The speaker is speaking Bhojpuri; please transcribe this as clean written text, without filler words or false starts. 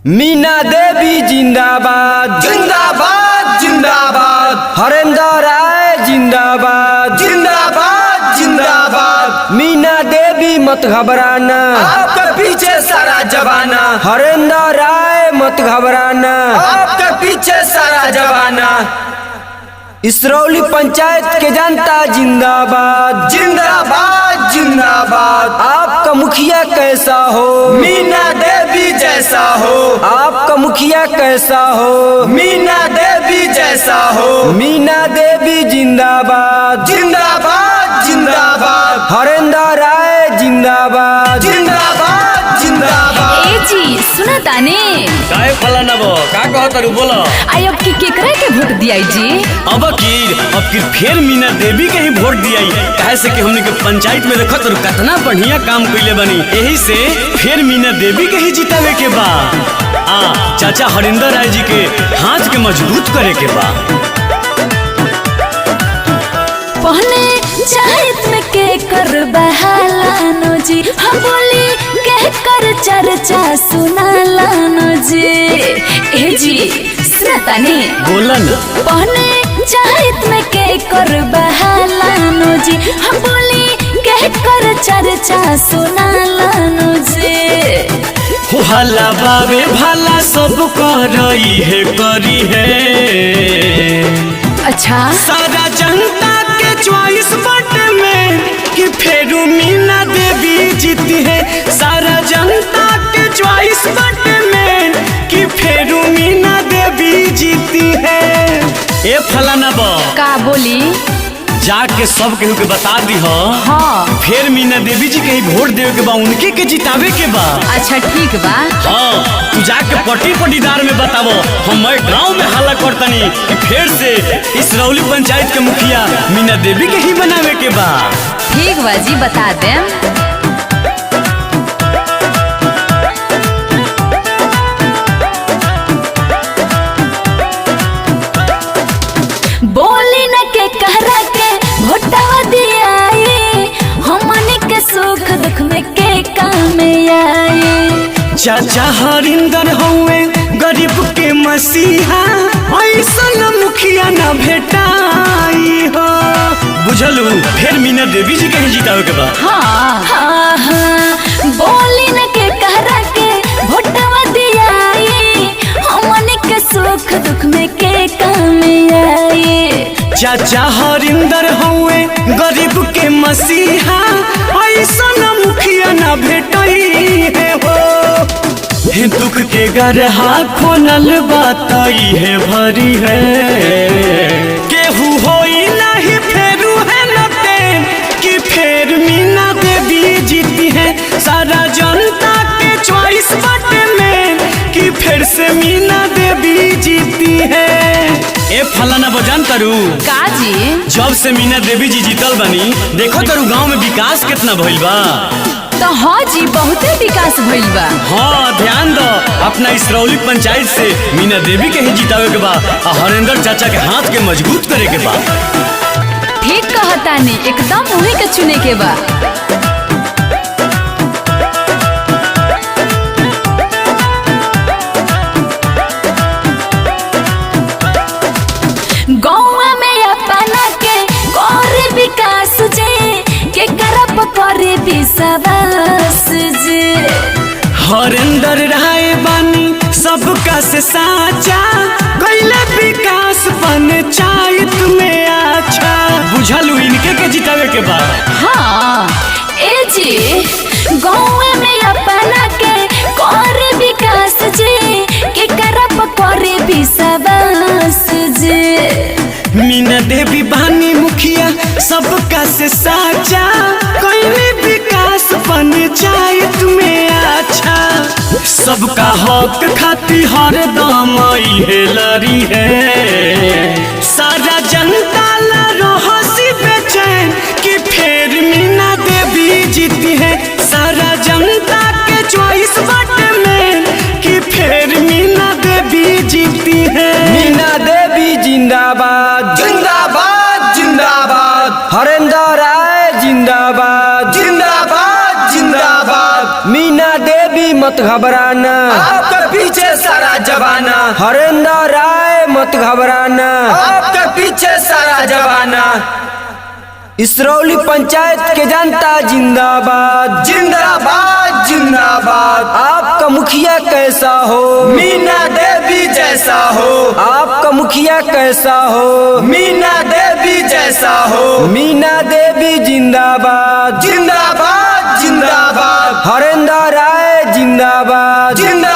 मीना देवी जिंदाबाद जिंदाबाद जिंदाबाद। हरेंद्र राय जिंदाबाद जिंदाबाद जिंदाबाद। मीना देवी मत घबराना, आपके पीछे सारा जमाना। हरेंद्र राय मत घबराना, आपके पीछे सारा जमाना। इसरौली पंचायत के जनता जिंदाबाद जिंदाबाद जिंदाबाद। आपका मुखिया कैसा हो, मीना देवी जैसा हो। आपका मुखिया कैसा हो, मीना देवी जैसा हो। मीना देवी जिंदाबाद जिंदाबाद जिंदाबाद। हरेंद्र राय जिंदाबाद जिंदाबाद जिंदाबाद। ए जी सुना ताने काय फलाना बो का कहत रु बोलो। आई अब की केकरा के वोट दियाई जी? अब की फिर मीना देवी के ही वोट दियाई, काहे से कि हमने के पंचायत में देखत रु कितना बढ़िया काम कइले बनी, यही से फिर मीना देवी के ही जितावे के बा। चाचा हरिंदर राय जी के हाथ के मजबूत करे के बा। पहले चाहत में के कर बहालानो जी, हम बोली के कर चर्चा सुनालानो जी। ए जी सुना ताने बोला ना। पहले चाहत में के कर बहालानो जी, हम बोली के कर चर्चा सुनालानो जी। भला बाबे भला सब करई है करी है। अच्छा सारा जनता के चॉइस बटे में कि फेरू मीना देवी जीती है। सारा जनता के चॉइस बटे में कि फेरू मीना देवी जीती है। ए फलाना बा का बोली? जाके सब केहू के बता दी हो। हाँ फिर मीना देवी जी के ही वोट देवे के बा, उनके के जितावे के बा। अच्छा ठीक बा। हाँ तू जाके पट्टी पट्टीदार में बतावो, हम गाँव में हल्ला करतनी कि फिर से इसरौली पंचायत के मुखिया मीना देवी के ही बनावे के बा। ठीक बा जी बता देम। बोली न के कहरा के भोटवा दियाई, हमनी के सुख दुख में के काम आए। चाचा हरिंदर हौवे गरीब के मसीहा, ऐसा मुखिया न भेटाई हो। बुझलू फिर मीना देवी जी के ही जितावे के बा। हाँ हाँ हाँ बोली न के कहरा के भोटवा दियाई, हमनी के सुख दुख में के काम आए। चाचा हरिंदर हौवे गरीब के मसीहा, ऐसा मुखिया न भेटई है हो। हे दुख के गरहा खोनल बातई है भरी है। केहू होई नहीं फेरू है नते कि फेर मीना देवी जीती है। सारा जनता के चॉइस बटे में कि फिर से मीना देवी जीती है। ए फलाना बजान करू का जी? जब से मीना देवी जी जीतल बनी, देखो करू गांव में विकास कितना भइल बा। तो हाँ जी बहुते विकास भइल बा। हाँ ध्यान दो, अपना इसरौली पंचायत से मीना देवी के ही जितावे के बा, और हरेंद्र चाचा के हाथ के मजबूत करे के बा। ठीक कहता नहीं, एकदम उन्हीं के चुने के बा। गौवा में अपना के करे विकास जे, के करप करे विश्वास जे। हरेंद्र राय बानी सबका से साचा, कैले विकास पंचायत में अच्छा। बुझलू इनके के जितावे के बा। हाँ ए जी गौवा में अपना के करे विकास जे, के करप करे विश्वास जे। मीना देवी बानी मुखिया सबका से साचा, कैले विकास पंचायत में अच्छा। सबका हक खातिर हरदम इहे लड़ी है। सारा जनता ला रहसी बेचैन कि फिर मीना देवी जीती है। सारा जनता के चॉइस बटे में कि फिर मीना देवी जीती है। मीना देवी जिंदाबाद जिंदाबाद जिंदाबाद। हरेंद्र राय जिंदाबाद जिंदाबाद जिंदाबाद। मीना देवी मत घबराना, आपके पीछे हरेंद्र राय मत घबराना, आपके पीछे सारा जमाना। इसरौली पंचायत के जनता जिंदाबाद, जिंदाबाद जिंदाबाद। आपका मुखिया कैसा हो, मीना देवी जैसा हो, आपका मुखिया कैसा हो, मीना देवी जैसा हो। मीना देवी जिंदाबाद, जिंदाबाद जिंदाबाद। हरेंद्र राय जिंदाबाद, जिंदाबाद